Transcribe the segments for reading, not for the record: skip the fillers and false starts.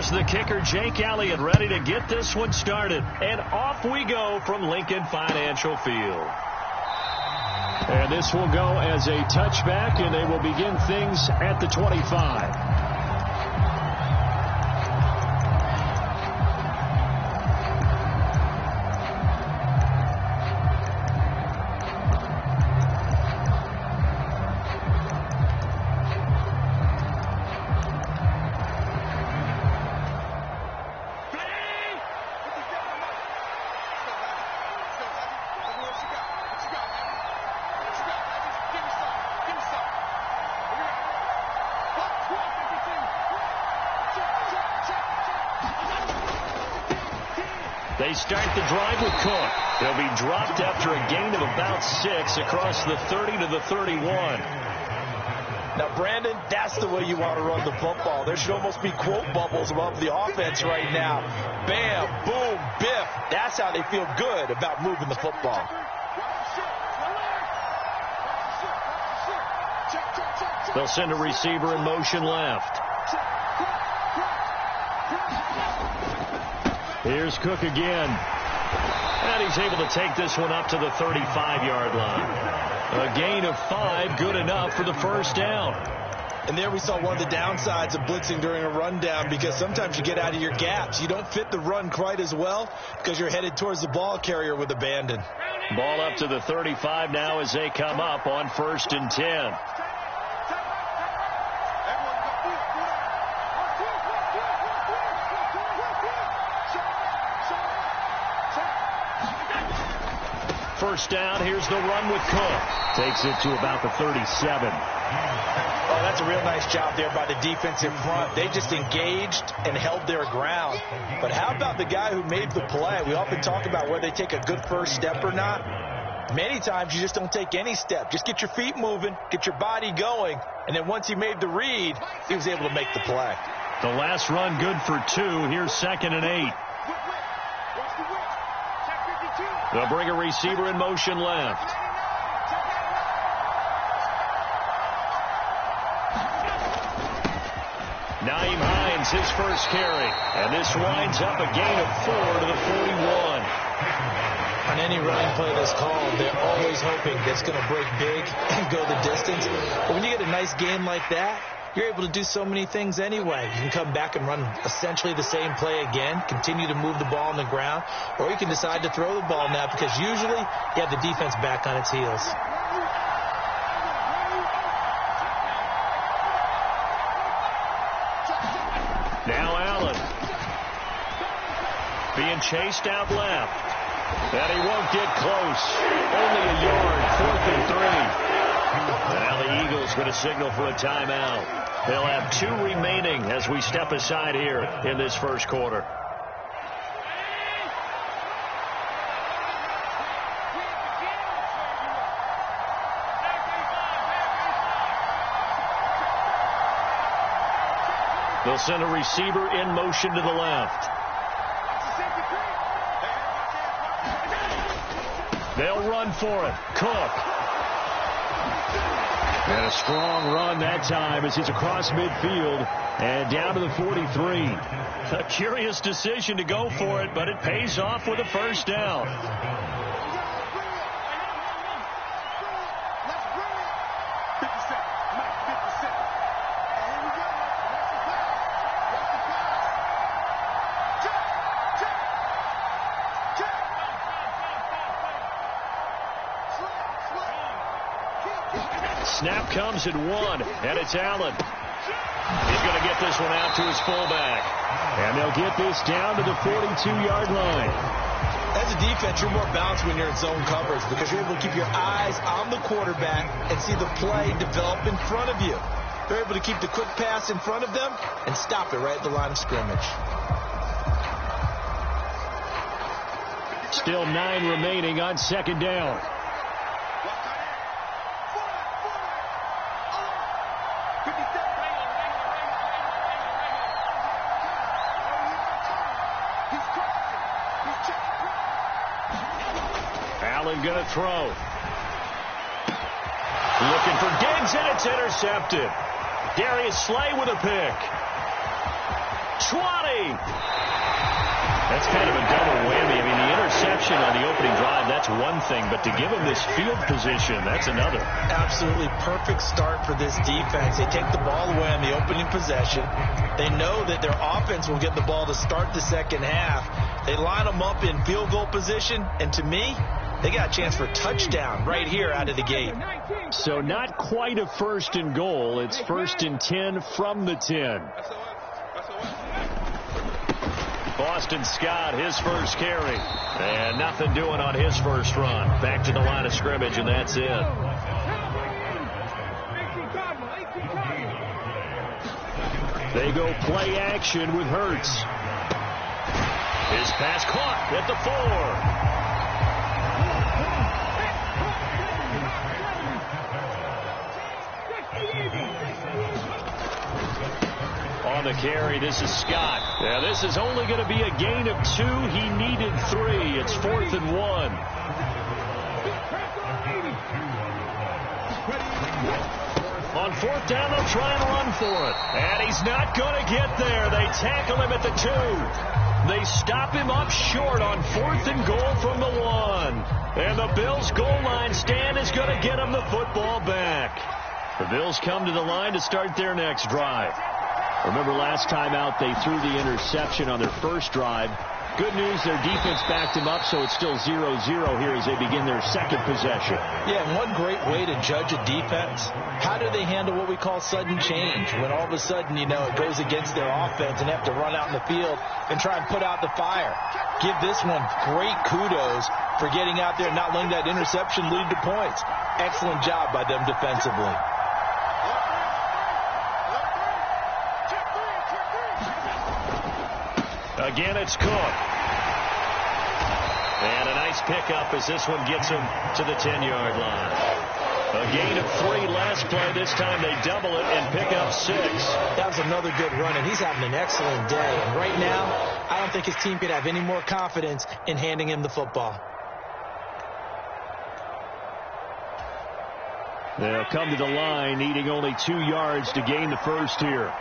Here's the kicker, Jake Elliott, ready to get this one started. And off we go from Lincoln Financial Field. And this will go as a touchback, and they will begin things at the 25. They start the drive with Cook. They'll be dropped after a gain of about 6 across the 30 to the 31. Now, Brandon, that's the way you want to run the football. There should almost be quote bubbles above the offense right now. Bam, boom, biff. That's how they feel good about moving the football. They'll send a receiver in motion left. Here's Cook again. And he's able to take this one up to the 35-yard line. A gain of 5, good enough for the first down. And there we saw one of the downsides of blitzing during a rundown, because sometimes you get out of your gaps. You don't fit the run quite as well because you're headed towards the ball carrier with abandon. Ball up to the 35 now as they come up on 1st and 10. First down, here's the run with Cook. Takes it to about the 37. Oh, that's a real nice job there by the defensive front. They just engaged and held their ground. But how about the guy who made the play? We often talk about whether they take a good first step or not. Many times you just don't take any step. Just get your feet moving, get your body going, and then once he made the read, he was able to make the play. The last run good for 2. Here's 2nd and 8. They'll bring a receiver in motion left. Nyheim Hines, his first carry. And this winds up a gain of 4 to the 41. On any running play that's called, they're always hoping that's going to break big and go the distance. But when you get a nice gain like that, you're able to do so many things anyway. You can come back and run essentially the same play again, continue to move the ball on the ground, or you can decide to throw the ball now because usually you have the defense back on its heels. Now Allen. Being chased out left. And he won't get close. Only a yard, 4th and 3. Now the Eagles going to signal for a timeout. They'll have 2 remaining as we step aside here in this first quarter. They'll send a receiver in motion to the left. They'll run for it. Cook. And a strong run that time as he's across midfield and down to the 43. A curious decision to go for it, but it pays off with a first down. Snap comes at 1, and it's Allen. He's going to get this one out to his fullback. And they'll get this down to the 42-yard line. As a defense, you're more balanced when you're in zone coverage because you're able to keep your eyes on the quarterback and see the play develop in front of you. They're able to keep the quick pass in front of them and stop it right at the line of scrimmage. Still 9 remaining on 2nd down. Allen going to throw. Looking for Diggs, and it's intercepted. Darius Slay with a pick. 20. That's kind of a double whammy. I mean, the interception on the opening drive, that's one thing, but to give them this field position, that's another. Absolutely perfect start for this defense. They take the ball away on the opening possession. They know that their offense will get the ball to start the second half. They line them up in field goal position, and to me, they got a chance for a touchdown right here out of the gate. So not quite a 1st and goal. It's 1st and 10 from the 10. Boston Scott, his first carry. And nothing doing on his first run. Back to the line of scrimmage, and that's it. They go play action with Hurts. His pass caught at the 4. On the carry, this is Scott. Yeah, this is only going to be a gain of 2. He needed 3. It's 4th and 1. On 4th down, they'll try and run for it. And he's not going to get there. They tackle him at the 2. They stop him up short on 4th and goal from the 1. And the Bills' goal line stand is going to get him the football back. The Bills come to the line to start their next drive. Remember last time out they threw the interception on their first drive. Good news, their defense backed him up, so it's still 0-0 here as they begin their second possession. Yeah, and one great way to judge a defense, how do they handle what we call sudden change? When all of a sudden, you know, it goes against their offense and they have to run out in the field and try and put out the fire. Give this one great kudos for getting out there and not letting that interception lead to points. Excellent job by them defensively. Again, it's Cook. And a nice pickup as this one gets him to the 10-yard line. A gain of 3 last play. This time they double it and pick up 6. That was another good run, and he's having an excellent day. And right now, I don't think his team could have any more confidence in handing him the football. They'll come to the line, needing only 2 yards to gain the first here.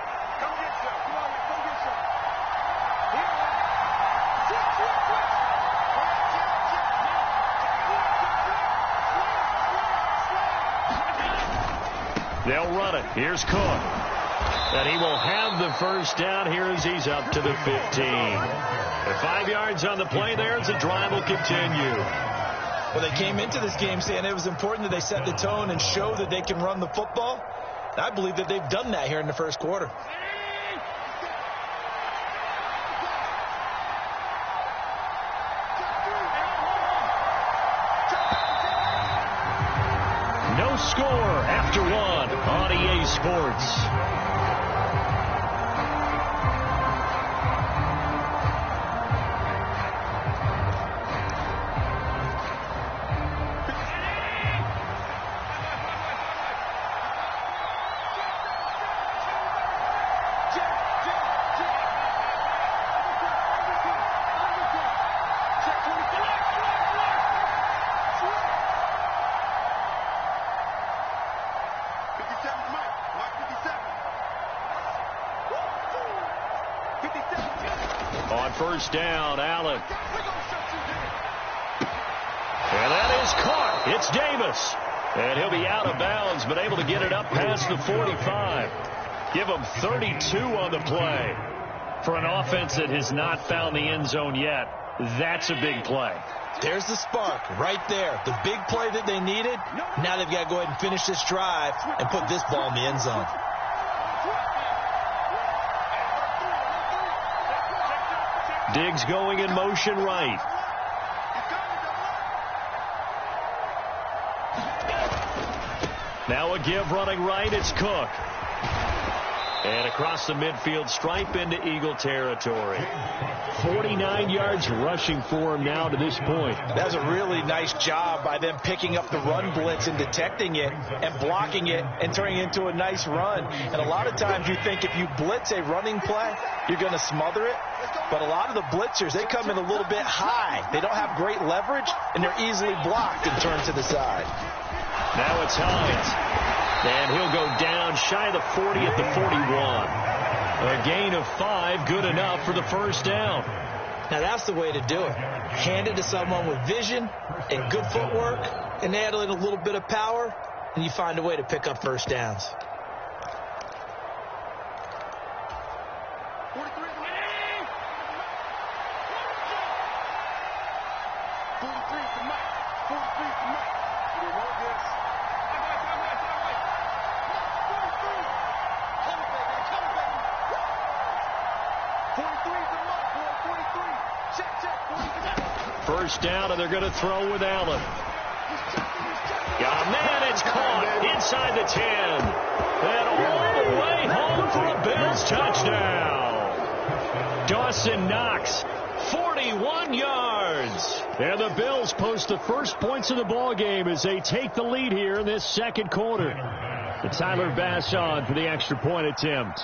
They'll run it. Here's Cook. And he will have the first down here as he's up to the 15. And 5 yards on the play there as the drive will continue. Well, they came into this game saying it was important that they set the tone and show that they can run the football. And I believe that they've done that here in the first quarter. No score after 1 on EA Sports. On first down, Allen. And that is caught. It's Davis. And he'll be out of bounds, but able to get it up past the 45. Give him 32 on the play. For an offense that has not found the end zone yet, that's a big play. There's the spark right there. The big play that they needed. Now they've got to go ahead and finish this drive and put this ball in the end zone. Diggs going in motion right. Now a give running right. It's Cook. And across the midfield stripe into Eagle territory. 49 yards rushing for him now to this point. That was a really nice job by them picking up the run blitz and detecting it and blocking it and turning it into a nice run. And a lot of times you think if you blitz a running play, you're going to smother it. But a lot of the blitzers, they come in a little bit high. They don't have great leverage, and they're easily blocked and turned to the side. Now it's Hines. And he'll go down shy of the 40 at the 41. A gain of 5, good enough for the first down. Now that's the way to do it. Hand it to someone with vision and good footwork, and add in a little bit of power, and you find a way to pick up first downs. First down, and they're going to throw with Allen. Yeah, man, it's caught inside the 10. And all the way home for a Bills touchdown. Dawson Knox, 41 yards. And the Bills post the first points of the ball game as they take the lead here in this second quarter. And Tyler Bass on for the extra point attempt.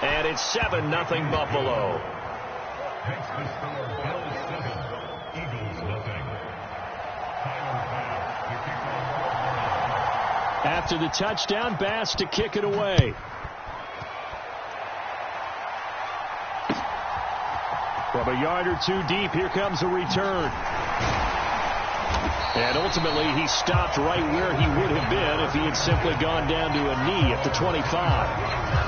And it's 7-0 Buffalo. After the touchdown, Bass to kick it away. From a yard or two deep, here comes a return. And ultimately, he stopped right where he would have been if he had simply gone down to a knee at the 25.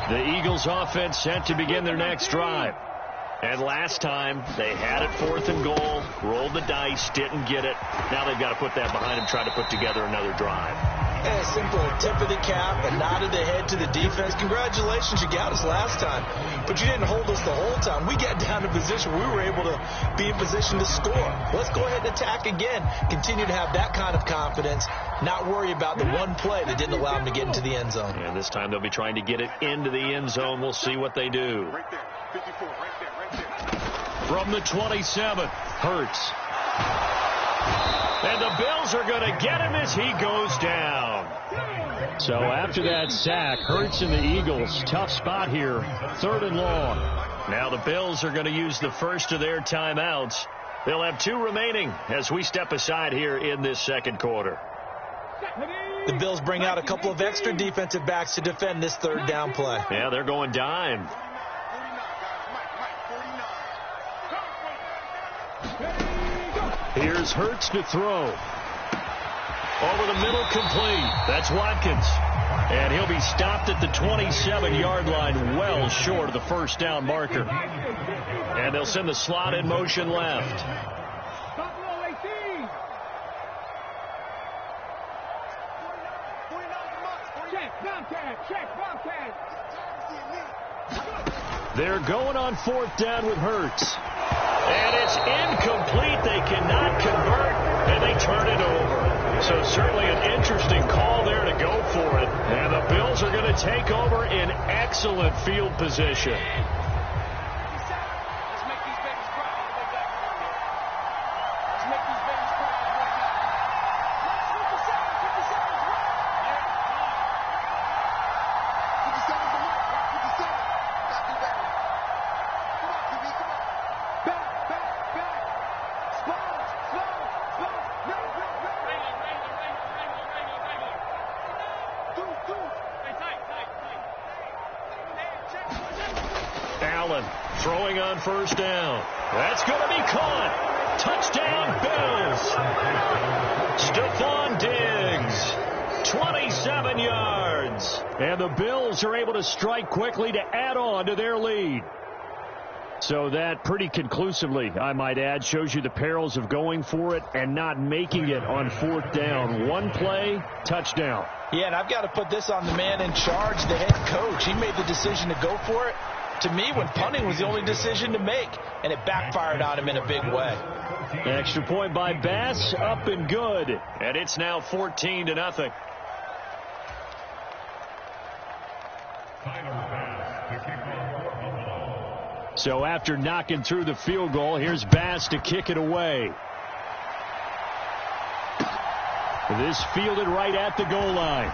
The Eagles offense set to begin their next drive. And last time, they had it 4th and goal, rolled the dice, didn't get it. Now they've got to put that behind them, try to put together another drive. Yeah, simple. A tip of the cap, a nod of the head to the defense. Congratulations, you got us last time. But you didn't hold us the whole time. We got down to position. We were able to be in position to score. Let's go ahead and attack again. Continue to have that kind of confidence. Not worry about the one play that didn't allow them to get into the end zone. And this time they'll be trying to get it into the end zone. We'll see what they do. Right there. 54, right there. From the 27, Hurts. And the Bills are going to get him as he goes down. So after that sack, Hurts and the Eagles, tough spot here, 3rd and long. Now the Bills are going to use the first of their timeouts. They'll have 2 remaining as we step aside here in this second quarter. The Bills bring out a couple of extra defensive backs to defend this 3rd down play. Yeah, they're going dime. Here's Hurts to throw. Over the middle, complete. That's Watkins. And he'll be stopped at the 27-yard line, well short of the first down marker. And they'll send the slot in motion left. They're going on 4th down with Hurts. And it's incomplete. They cannot convert, and they turn it over. So certainly an interesting call there to go for it. And the Bills are going to take over in excellent field position. Throwing on first down. That's going to be caught. Touchdown, Bills. Stephon Diggs, 27 yards. And the Bills are able to strike quickly to add on to their lead. So that pretty conclusively, I might add, shows you the perils of going for it and not making it on 4th down. One play, touchdown. Yeah, and I've got to put this on the man in charge, the head coach. He made the decision to go for it. To me, when punting was the only decision to make, and it backfired on him in a big way. Extra point by Bass, up and good. And it's now 14-0. So after knocking through the field goal, here's Bass to kick it away. This fielded right at the goal line.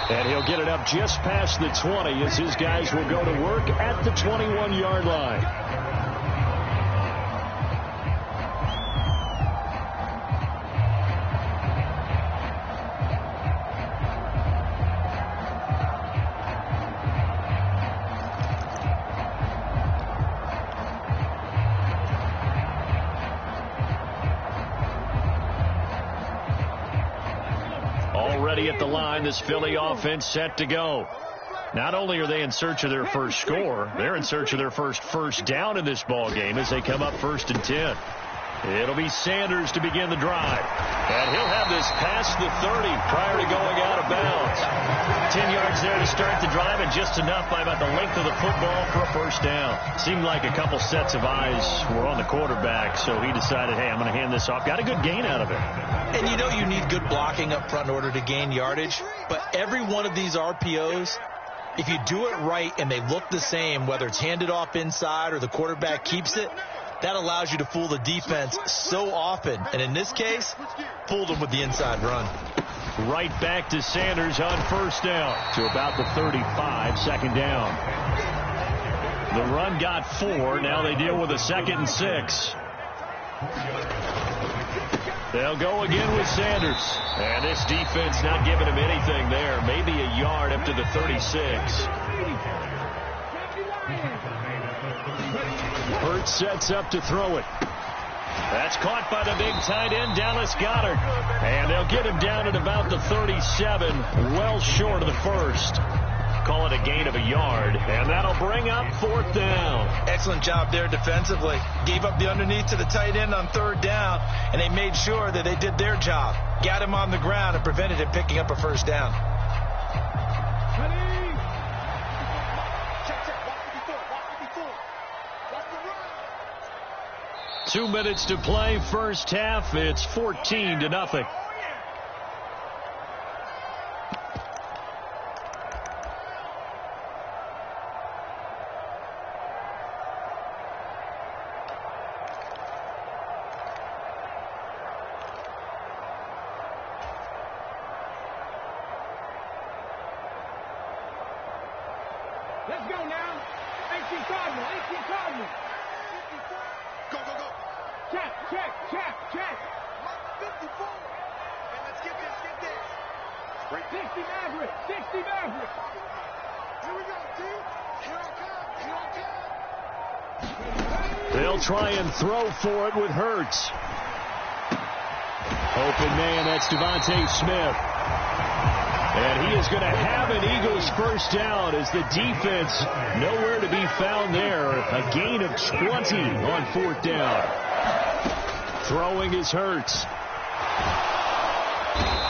And he'll get it up just past the 20 as his guys will go to work at the 21-yard line. Already at the line, this Philly offense set to go. Not only are they in search of their first score, they're in search of their first down in this ball game as they come up 1st and 10. It'll be Sanders to begin the drive. And he'll have this past the 30 prior to going out of bounds. 10 yards there to start the drive, and just enough by about the length of the football for a first down. Seemed like a couple sets of eyes were on the quarterback, so he decided, hey, I'm going to hand this off. Got a good gain out of it. And you know you need good blocking up front in order to gain yardage, but every one of these RPOs, if you do it right and they look the same, whether it's handed off inside or the quarterback keeps it, that allows you to fool the defense so often. And in this case, fooled them with the inside run. Right back to Sanders on first down to about the 35, second down. The run got 4. Now they deal with a 2nd and 6. They'll go again with Sanders. And this defense not giving him anything there. Maybe a yard up to the 36. Hurts sets up to throw it. That's caught by the big tight end, Dallas Goedert. And they'll get him down at about the 37, well short of the first. Call it a gain of a yard, and that'll bring up 4th down. Excellent job there defensively. Gave up the underneath to the tight end on 3rd down, and they made sure that they did their job. Got him on the ground and prevented him picking up a first down. 2 minutes to play, first half. It's 14-0. Let's go now. 18 Cardinal, 18 Cardinal. Go, go, go. Check. 54. And let's get this. Great. 60 Maverick. Here we go, team. Here I come. They'll try and throw for it with Hurts. Open man, that's Devontae Smith. And he is going to have an Eagles first down as the defense nowhere to be found there. A gain of 20 on 4th down. Throwing is Hurts.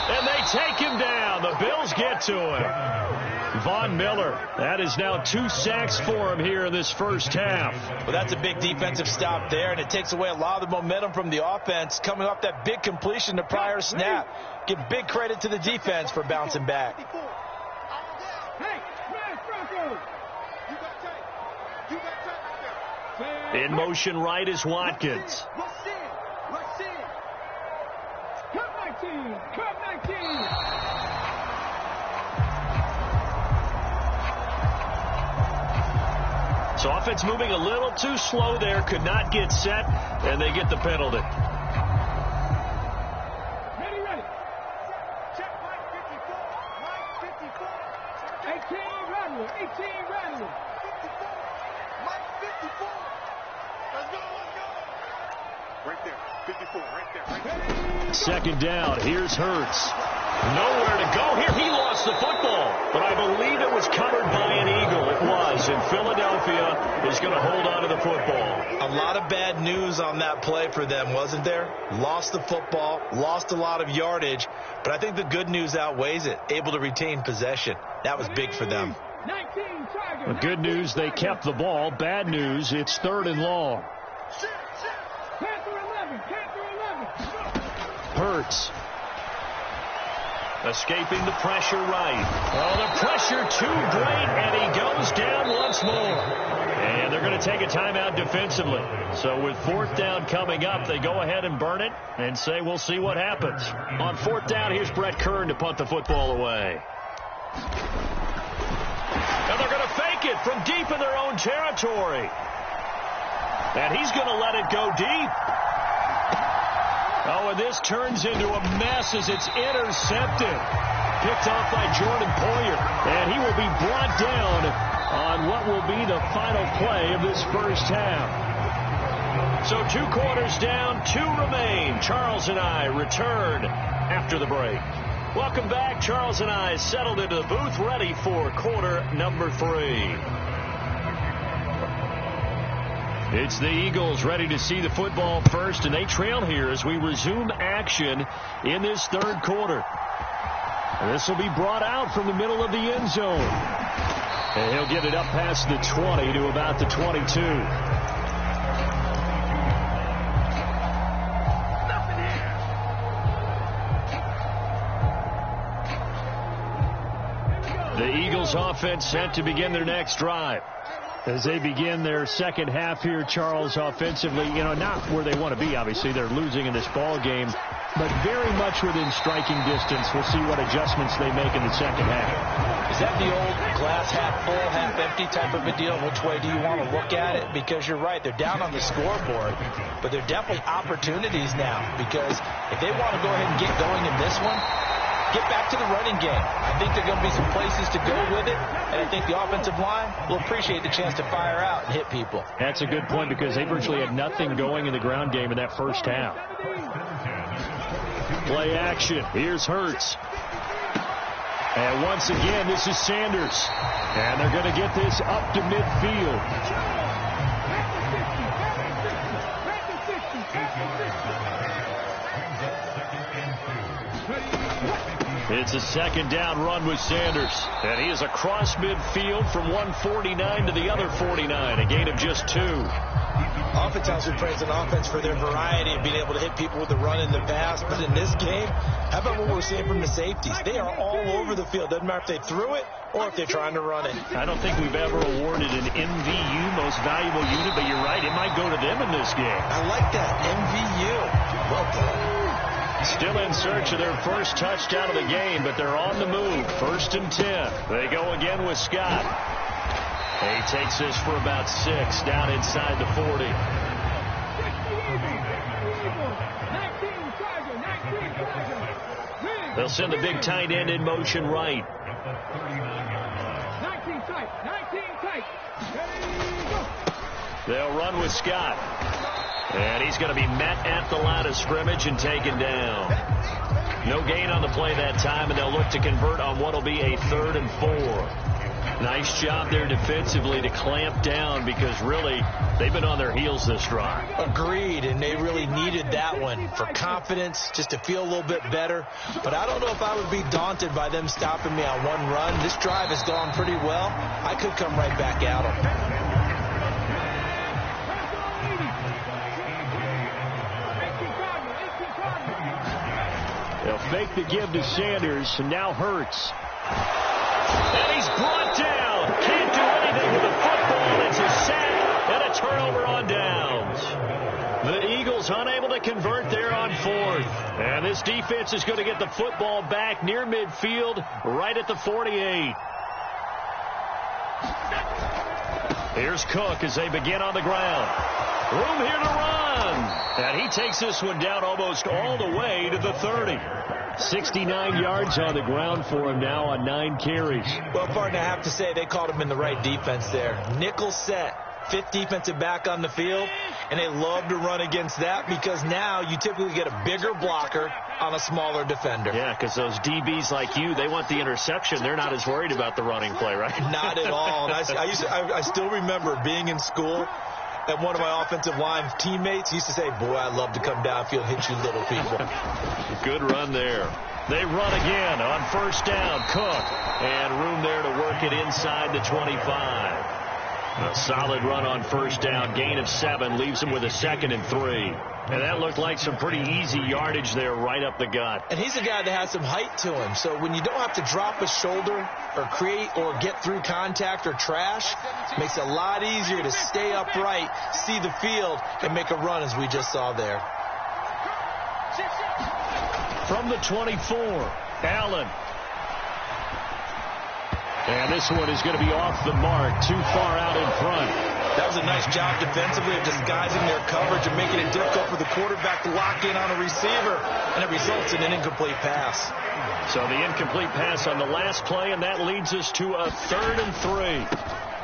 And they take him down. The Bills get to him. Von Miller, that is now 2 sacks for him here in this first half. Well, that's a big defensive stop there, and it takes away a lot of the momentum from the offense coming off that big completion the prior snap. Give big credit to the defense for bouncing back. Hey, smash Broncos. You got tight right there. In motion right is Watkins. Rush in. Cut 19. So offense moving a little too slow there, could not get set, and they get the penalty. Ready. Check Mike 54. 18 Rattler. 54. Mike 54. Let's go. Right there. 54. Right there. Second down. Here's Hurts. Nowhere to go here. He lost the football, but I believe it was covered by an Eagle. It was, and Philadelphia is going to hold on to the football. A lot of bad news on that play for them, wasn't there? Lost the football, lost a lot of yardage, but I think the good news outweighs it. Able to retain possession. That was big for them. 19 Tiger. The good news, they kept the ball. Bad news, it's 3rd and long. Panther 11. Hurts. Escaping the pressure right. Oh, the pressure too great, and he goes down once more. And they're going to take a timeout defensively. So with 4th down coming up, they go ahead and burn it and say we'll see what happens. On 4th down, here's Brett Kern to punt the football away. And they're going to fake it from deep in their own territory. And he's going to let it go deep. Oh, and this turns into a mess as it's intercepted. Picked off by Jordan Poyer. And he will be brought down on what will be the final play of this first half. So 2 quarters down, 2 remain. Charles and I return after the break. Welcome back. Charles and I settled into the booth, ready for quarter number 3. It's the Eagles ready to see the football first, and they trail here as we resume action in this third quarter. And this will be brought out from the middle of the end zone. And he'll get it up past the 20 to about the 22. The Eagles offense set to begin their next drive. As they begin their second half here, Charles, offensively, not where they want to be, obviously. They're losing in this ball game, but very much within striking distance. We'll see what adjustments they make in the second half. Is that the old glass half full, half empty type of a deal? Which way do you want to look at it? Because you're right, they're down on the scoreboard, but they're definitely opportunities now, because if they want to go ahead and get going in this one, get back to the running game. I think there are going to be some places to go with it, and I think the offensive line will appreciate the chance to fire out and hit people. That's a good point, because they virtually had nothing going in the ground game in that first half. Play action. Here's Hurts. And once again, this is Sanders. And they're going to get this up to midfield. It's a second down run with Sanders. And he is across midfield from 149 to the other 49. A gain of just 2. Oftentimes we praise an offense for their variety of being able to hit people with the run and the pass. But in this game, how about what we're seeing from the safeties? They are all over the field. Doesn't matter if they threw it or if they're trying to run it. I don't think we've ever awarded an MVU, most valuable unit, but you're right. It might go to them in this game. I like that. MVU. Well played. Still in search of their first touchdown of the game, but they're on the move. 1st and 10. They go again with Scott. He takes this for about 6 down inside the 40. They'll send the big tight end in motion right. 19 tight. They'll run with Scott. And he's going to be met at the line of scrimmage and taken down. No gain on the play that time, and they'll look to convert on what will be a 3rd and 4. Nice job there defensively to clamp down, because really they've been on their heels this drive. Agreed, and they really needed that one for confidence, just to feel a little bit better. But I don't know if I would be daunted by them stopping me on one run. This drive has gone pretty well. I could come right back at them. They'll fake the give to Sanders, and now Hurts. And he's brought down. Can't do anything with the football. It's a sack and a turnover on downs. The Eagles unable to convert there on 4th. And this defense is going to get the football back near midfield, right at the 48. Here's Cook as they begin on the ground. Room here to run. And he takes this one down almost all the way to the 30. 69 yards on the ground for him now on 9 carries. Well, partner, I have to say they called him in the right defense there. Nickel set, 5th defensive back on the field, and they love to run against that, because now you typically get a bigger blocker on a smaller defender. Yeah, because those DBs like you, they want the interception. They're not as worried about the running play, right? Not at all. And I still remember being in school, and one of my offensive line teammates used to say, boy, I'd love to come downfield and hit you little people. Good run there. They run again on 1st down. Cook. And room there to work it inside the 25. A solid run on 1st down. Gain of 7 leaves him with a 2nd and 3. And that looked like some pretty easy yardage there right up the gut. And he's a guy that has some height to him. So when you don't have to drop a shoulder or create or get through contact or trash, it makes it a lot easier to stay upright, see the field, and make a run as we just saw there. From the 24, Allen. And this one is going to be off the mark, too far out in front. That was a nice job defensively of disguising their coverage and making it difficult for the quarterback to lock in on a receiver, and it results in an incomplete pass. So the incomplete pass on the last play, and that leads us to a 3rd and 3.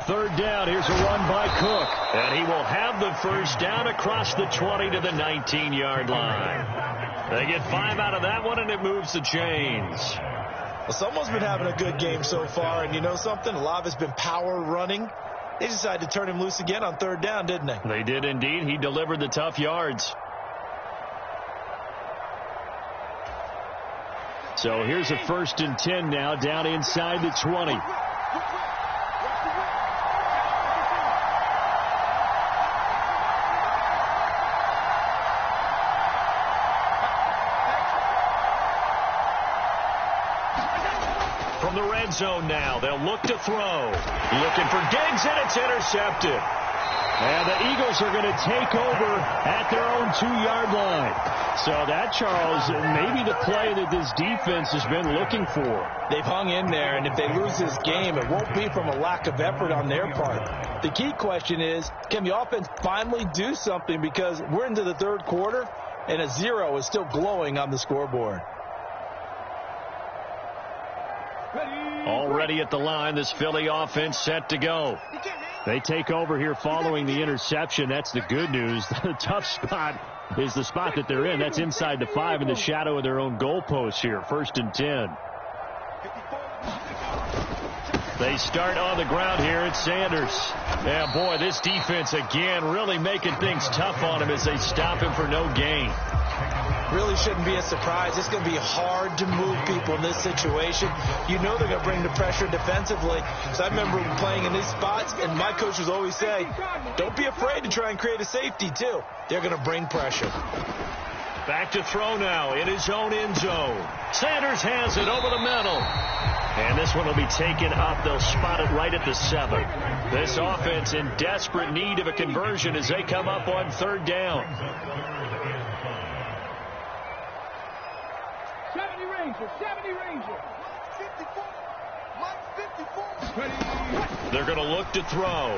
Third down, here's a run by Cook, and he will have the first down across the 20 to the 19-yard line. They get 5 out of that one, and it moves the chains. Well, someone's been having a good game so far, and you know something? A lot of it's been power running. They decided to turn him loose again on 3rd down, didn't they? They did indeed. He delivered the tough yards. So here's a 1st and 10 now, down inside the 20. From the red zone now, they'll look to throw. Looking for Diggs, and it's intercepted. And the Eagles are going to take over at their own 2-yard line. So that, Charles, maybe the play that this defense has been looking for. They've hung in there, and if they lose this game, it won't be from a lack of effort on their part. The key question is, can the offense finally do something? Because we're into the 3rd quarter, and a 0 is still glowing on the scoreboard. Already at the line, this Philly offense set to go. They take over here following the interception. That's the good news. The tough spot is the spot that they're in. That's inside the 5 in the shadow of their own goalpost here. 1st and 10. They start on the ground here at Sanders. Yeah, boy, this defense again really making things tough on him as they stop him for no gain. Really shouldn't be a surprise. It's going to be hard to move people in this situation. You know they're going to bring the pressure defensively. So I remember playing in these spots, and my coaches always say, don't be afraid to try and create a safety, too. They're going to bring pressure. Back to throw now in his own end zone. Sanders has it over the middle. And this one will be taken up. They'll spot it right at the 7. This offense in desperate need of a conversion as they come up on 3rd down. 70 Ranger. 154. They're going to look to throw.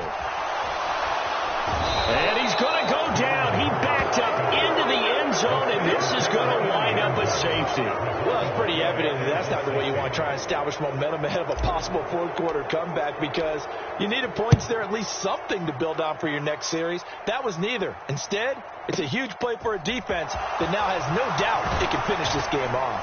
And he's going to go down. He backed up into the end zone, and this is going to wind up a safety. Well, it's pretty evident that that's not the way you want to try and establish momentum ahead of a possible 4th quarter comeback, because you needed points there, at least something to build on for your next series. That was neither. Instead, it's a huge play for a defense that now has no doubt it can finish this game off.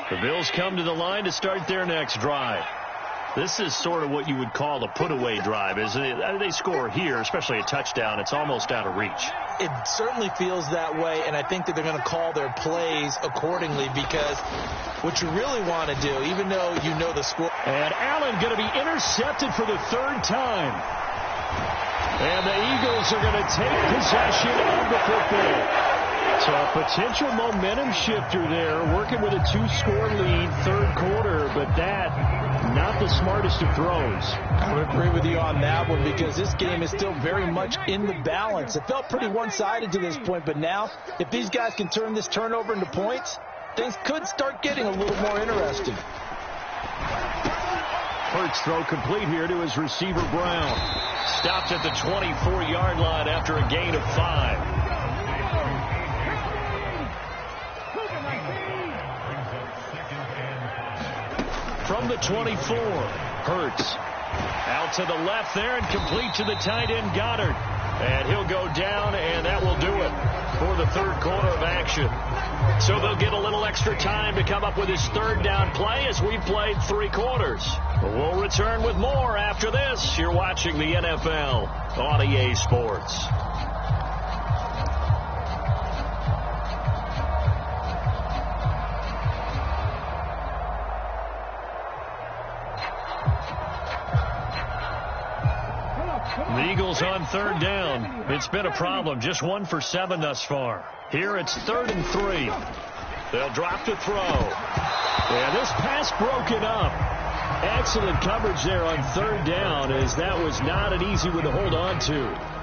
The Bills come to the line to start their next drive. This is sort of what you would call a put-away drive, isn't it? They score here, especially a touchdown. It's almost out of reach. It certainly feels that way, and I think that they're going to call their plays accordingly, because what you really want to do, even though you know the score. And Allen going to be intercepted for the 3rd time. And the Eagles are going to take possession of the football. So a potential momentum shifter there, working with a 2-score lead, 3rd quarter, but that, not the smartest of throws. I would agree with you on that one, because this game is still very much in the balance. It felt pretty one-sided to this point, but now, if these guys can turn this turnover into points, things could start getting a little more interesting. Hurts throw complete here to his receiver, Brown. Stopped at the 24-yard line after a gain of 5. From the 24, Hurts out to the left there and complete to the tight end, Goddard. And he'll go down, and that will do it for the 3rd quarter of action. So they'll get a little extra time to come up with his 3rd down play as we've played 3 quarters. We'll return with more after this. You're watching the NFL on EA Sports. Eagles on third down. It's been a problem. Just 1 for 7 thus far. Here it's 3rd and 3. They'll drop to throw. Yeah, this pass broken up. Excellent coverage there on 3rd down, as that was not an easy one to hold on to.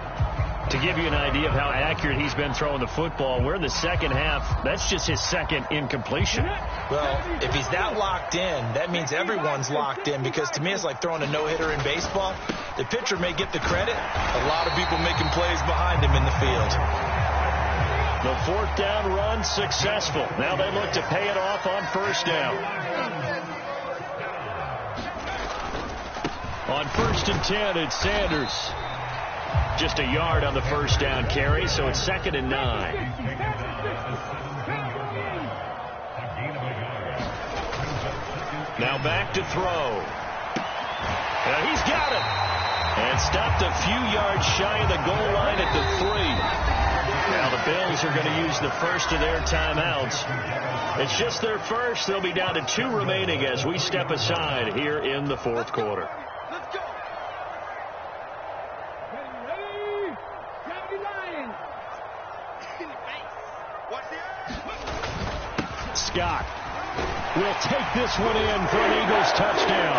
To give you an idea of how accurate he's been throwing the football, we're in the second half. That's just his second incompletion. Well, if he's that locked in, that means everyone's locked in, because to me it's like throwing a no-hitter in baseball. The pitcher may get the credit. A lot of people making plays behind him in the field. The 4th down run successful. Now they look to pay it off on 1st down. On 1st and 10, it's Sanders. Just a yard on the 1st down carry, so it's 2nd and 9. Now back to throw. He's got it. And stopped a few yards shy of the goal line at the 3. Now the Bills are going to use the first of their timeouts. It's just their first. They'll be down to 2 remaining as we step aside here in the 4th quarter. Scott will take this one in for an Eagles touchdown.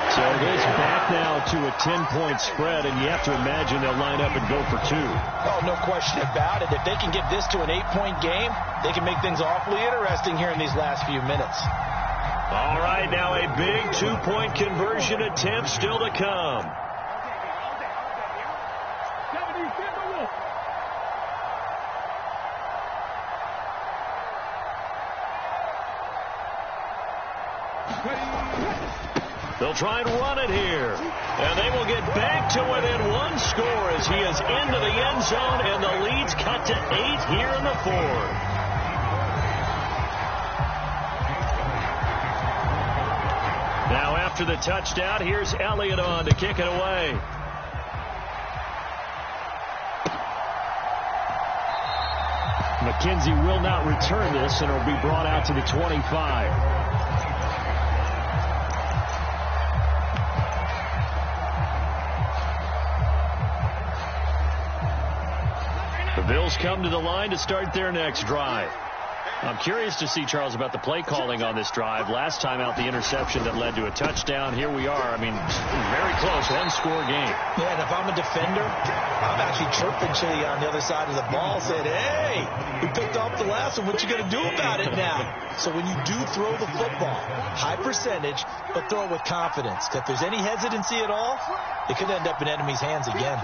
So it is back now to a 10-point spread, and you have to imagine they'll line up and go for 2. Oh, no question about it. If they can get this to an 8-point game, they can make things awfully interesting here in these last few minutes. All right, now a big 2-point conversion attempt still to come. They'll try and run it here. And they will get back to within 1 score as he is into the end zone, and the lead's cut to 8 here in the 4th. Now after the touchdown, here's Elliott on to kick it away. McKenzie will not return this, and it'll be brought out to the 25. The Bills come to the line to start their next drive. I'm curious to see, Charles, about the play calling on this drive. Last time out, the interception that led to a touchdown. Here we are. I mean, very close, 1-score game. Yeah, and if I'm a defender, I'm actually chirping Chili on the other side of the ball, saying, hey, we picked off the last one. What you going to do about it now? So when you do throw the football, high percentage, but throw it with confidence. If there's any hesitancy at all, it could end up in enemy's hands again.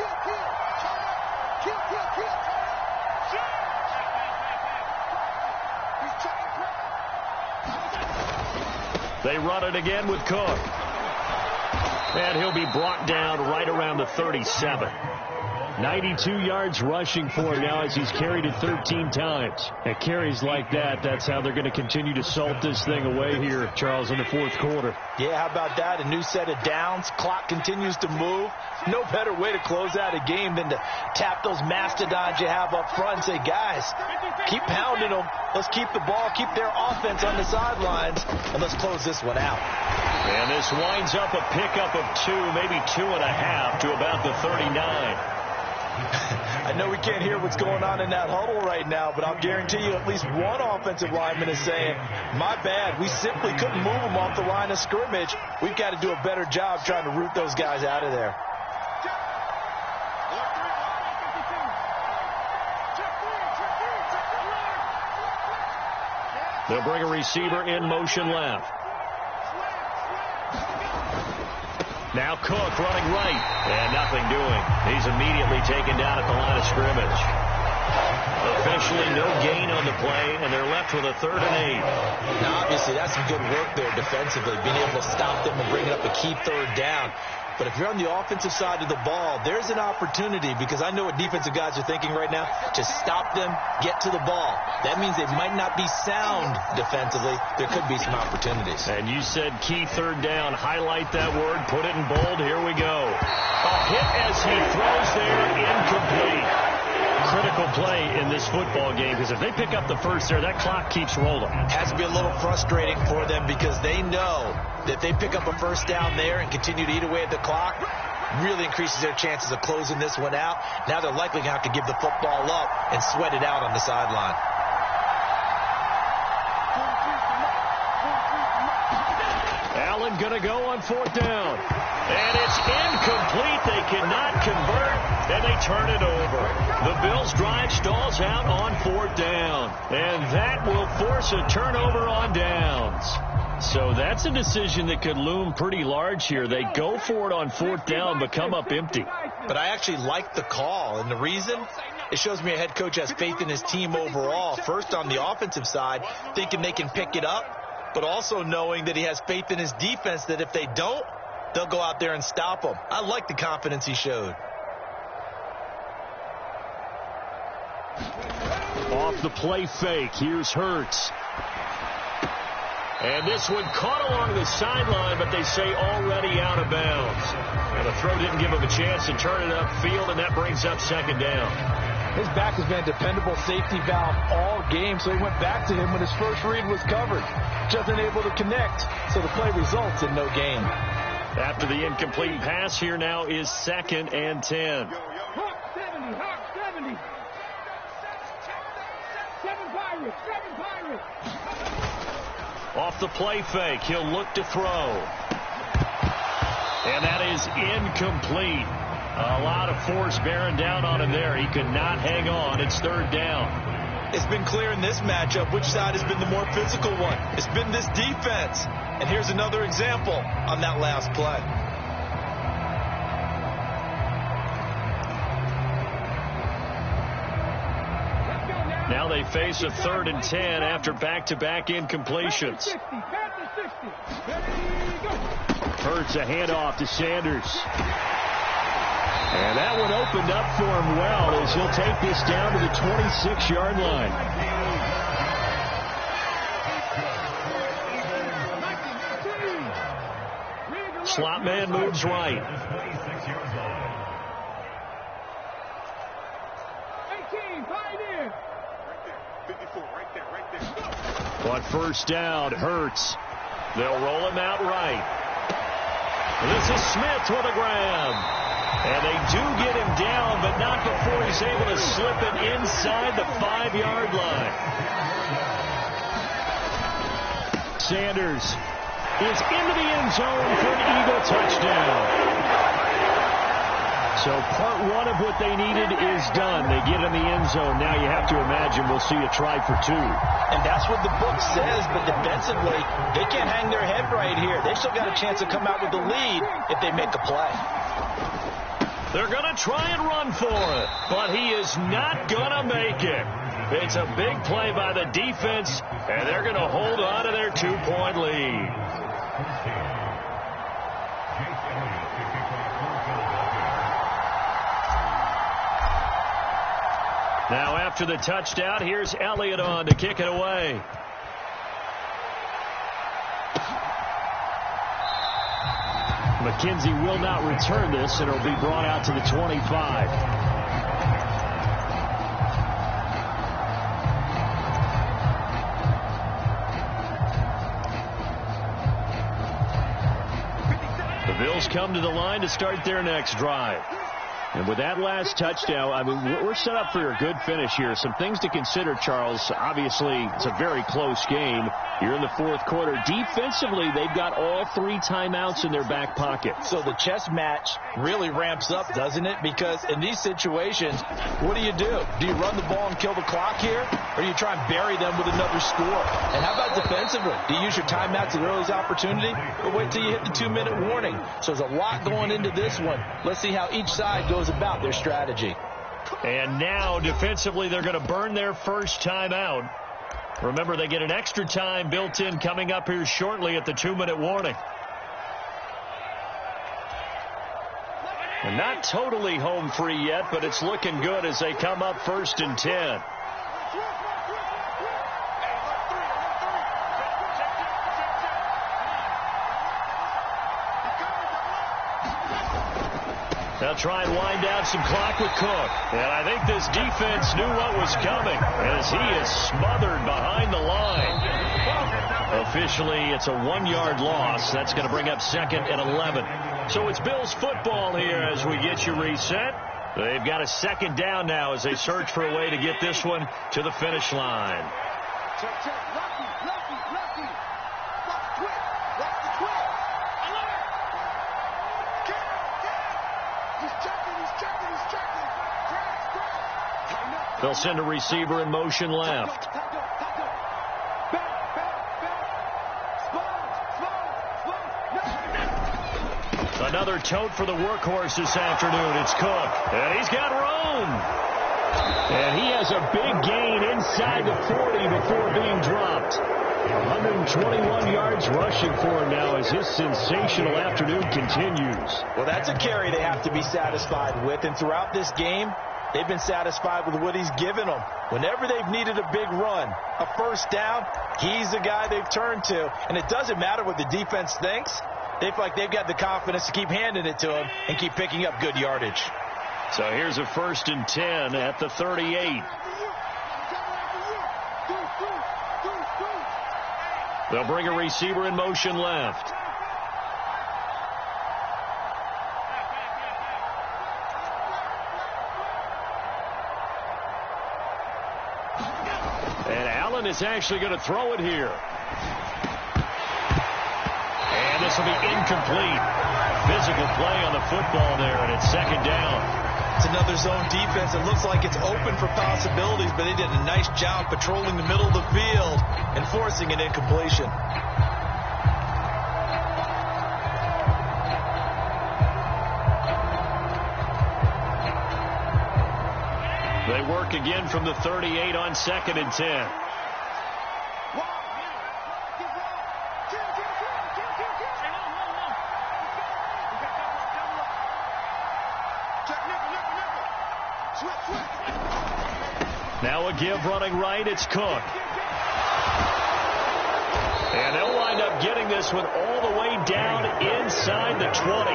They run it again with Cook. And he'll be brought down right around the 37. 92 yards rushing for him now as he's carried it 13 times. At carries like that, that's how they're going to continue to salt this thing away here, Charles, in the 4th quarter. Yeah, how about that? A new set of downs. Clock continues to move. No better way to close out a game than to tap those mastodons you have up front and say, guys, keep pounding them. Let's keep the ball, keep their offense on the sidelines, and let's close this one out. And this winds up a pickup of 2, maybe 2.5 to about the 39. I know we can't hear what's going on in that huddle right now, but I'll guarantee you at least one offensive lineman is saying, my bad, we simply couldn't move them off the line of scrimmage. We've got to do a better job trying to root those guys out of there. They'll bring a receiver in motion left. Now Cook running right, and nothing doing. He's immediately taken down at the line of scrimmage. Officially no gain on the play, and they're left with a 3rd and 8. Now, obviously, that's some good work there defensively, being able to stop them and bring up a key 3rd down. But if you're on the offensive side of the ball, there's an opportunity, because I know what defensive guys are thinking right now, to stop them, get to the ball. That means they might not be sound defensively. There could be some opportunities. And you said key 3rd down. Highlight that word. Put it in bold. Here we go. A hit as he throws there. Incomplete. Critical play in this football game, because if they pick up the first there, that clock keeps rolling. Has to be a little frustrating for them, because they know that they pick up a 1st down there and continue to eat away at the clock, really increases their chances of closing this one out. Now they're likely going to have to give the football up and sweat it out on the sideline. Allen going to go on 4th down. And it's incomplete. They cannot convert, and they turn it over. The Bills' drive stalls out on 4th down. And that will force a turnover on downs. So that's a decision that could loom pretty large here. They go for it on 4th down, but come up empty. But I actually like the call, and the reason? It shows me a head coach has faith in his team overall. First, on the offensive side, thinking they can pick it up, but also knowing that he has faith in his defense that if they don't, they'll go out there and stop them. I like the confidence he showed. Off the play fake, here's Hurts. And this one caught along the sideline, but they say already out of bounds. And the throw didn't give him a chance to turn it upfield, and that brings up 2nd down. His back has been a dependable safety valve all game, so he went back to him when his first read was covered. Just unable to connect, so the play results in no gain. After the incomplete pass, here now is 2nd and 10. Hawk 70, Hawk 70. 7 Pirates, 7 Pirates. Off the play fake, he'll look to throw. And that is incomplete. A lot of force bearing down on him there. He could not hang on. It's 3rd down. It's been clear in this matchup which side has been the more physical one. It's been this defense. And here's another example on that last play. Now they face a 3rd and 10 after back-to-back incompletions. Hurts a handoff to Sanders. And that one opened up for him well as he'll take this down to the 26-yard line. Slot man moves right. 18, Pioneer. 54, right there. On 1st down, Hurts. They'll roll him out right. This is Smith with a grab. And they do get him down, but not before he's able to slip it inside the 5-yard line. Sanders is into the end zone for an Eagle touchdown. So part 1 of what they needed is done. They get in the end zone. Now you have to imagine we'll see a try for 2. And that's what the book says, but defensively, they can't hang their head right here. They've still got a chance to come out with the lead if they make a play. They're going to try and run for it, but he is not going to make it. It's a big play by the defense, and they're going to hold on to their 2-point lead. Now after the touchdown, here's Elliott on to kick it away. McKenzie will not return this, and it'll be brought out to the 25. The Bills come to the line to start their next drive. And with that last touchdown, I mean, we're set up for a good finish here. Some things to consider, Charles. Obviously, it's a very close game. You're in the 4th quarter. Defensively, they've got all 3 timeouts in their back pocket. So the chess match really ramps up, doesn't it? Because in these situations, what do? Do you run the ball and kill the clock here? Or do you try and bury them with another score? And how about defensively? Do you use your timeouts at earliest opportunity? Or wait till you hit the 2-minute warning? So there's a lot going into this one. Let's see how each side goes about their strategy. And now, defensively, they're going to burn their first timeout. Remember, they get an extra time built in coming up here shortly at the 2-minute warning. And not totally home free yet, but it's looking good as they come up 1st and 10. They'll try and wind down some clock with Cook. And I think this defense knew what was coming as he is smothered behind the line. Officially, it's a 1-yard loss. That's going to bring up 2nd and 11. So it's Bills football here as we get you reset. They've got a second down now as they search for a way to get this one to the finish line. Check, check. Lucky. Watch the twist. He's checking. Crash. They'll send a receiver in motion left. Another tote for the workhorse this afternoon. It's Cook. And he's got room. And he has a big gain inside the 40 before being dropped. 121 yards rushing for him now as his sensational afternoon continues. Well, that's a carry they have to be satisfied with. And throughout this game, they've been satisfied with what he's given them. Whenever they've needed a big run, a first down, he's the guy they've turned to. And it doesn't matter what the defense thinks. They feel like they've got the confidence to keep handing it to him and keep picking up good yardage. So here's a 1st and 10 at the 38. They'll bring a receiver in motion left. And Allen is actually going to throw it here. And this will be incomplete. Physical play on the football there, and it's second down. It's another zone defense. It looks like it's open for possibilities, but they did a nice job patrolling the middle of the field and forcing an incompletion. They work again from the 38 on 2nd and 10. Now a give running right, it's Cook. And they'll wind up getting this one all the way down inside the 20.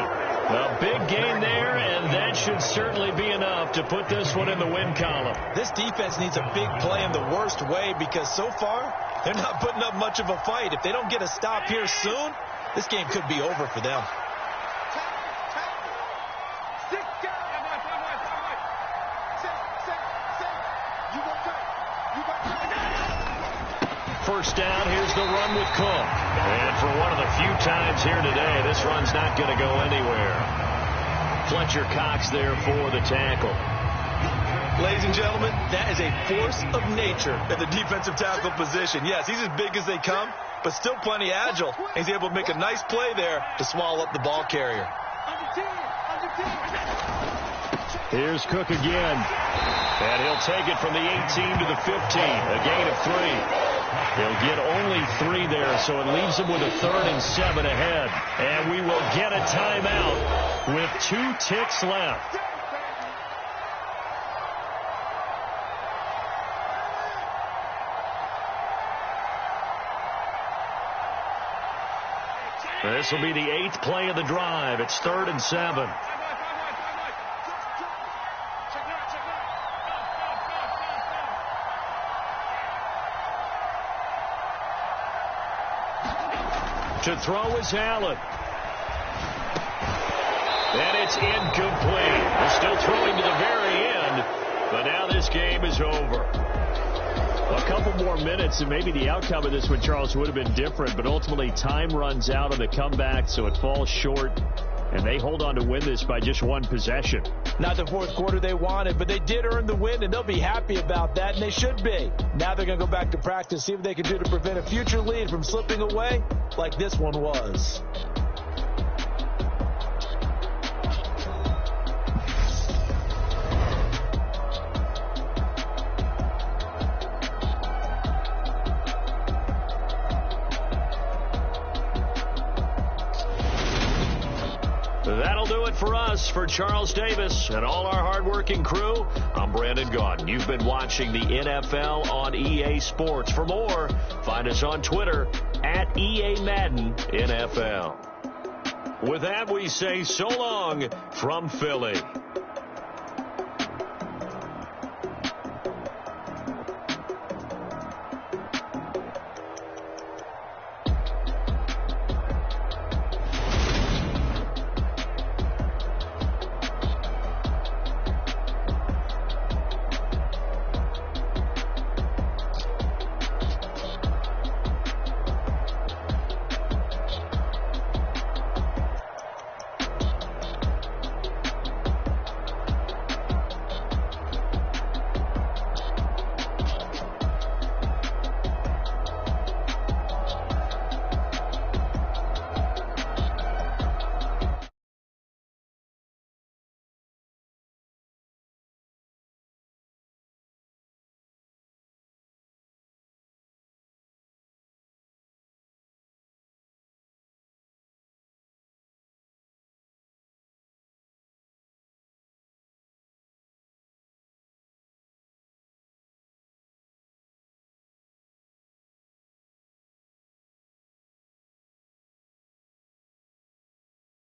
A big gain there, and that should certainly be enough to put this one in the win column. This defense needs a big play in the worst way because so far they're not putting up much of a fight. If they don't get a stop here soon, this game could be over for them. First down, here's the run with Cook. And for one of the few times here today, this run's not going to go anywhere. Fletcher Cox there for the tackle. Ladies and gentlemen, that is a force of nature at the defensive tackle position. Yes, he's as big as they come, but still plenty agile. He's able to make a nice play there to swallow up the ball carrier. Here's Cook again. And he'll take it from the 18 to the 15. A gain of 3. He'll get only 3 there, so it leaves him with a 3rd and 7 ahead. And we will get a timeout with 2 ticks left. This will be the 8th play of the drive. It's 3rd and 7. To throw is Allen. And it's incomplete. They're still throwing to the very end, but now this game is over. A couple more minutes, and maybe the outcome of this one, Charles, would have been different, but ultimately time runs out on the comeback, so it falls short, and they hold on to win this by just 1 possession. Not the fourth quarter they wanted, but they did earn the win, and they'll be happy about that, and they should be. Now they're going to go back to practice, see what they can do to prevent a future lead from slipping away like this one was. That'll do it for us. For Charles Davis and all our hardworking crew, I'm Brandon Gaudin. You've been watching the NFL on EA Sports. For more, find us on Twitter at EA Madden NFL. With that, we say so long from Philly.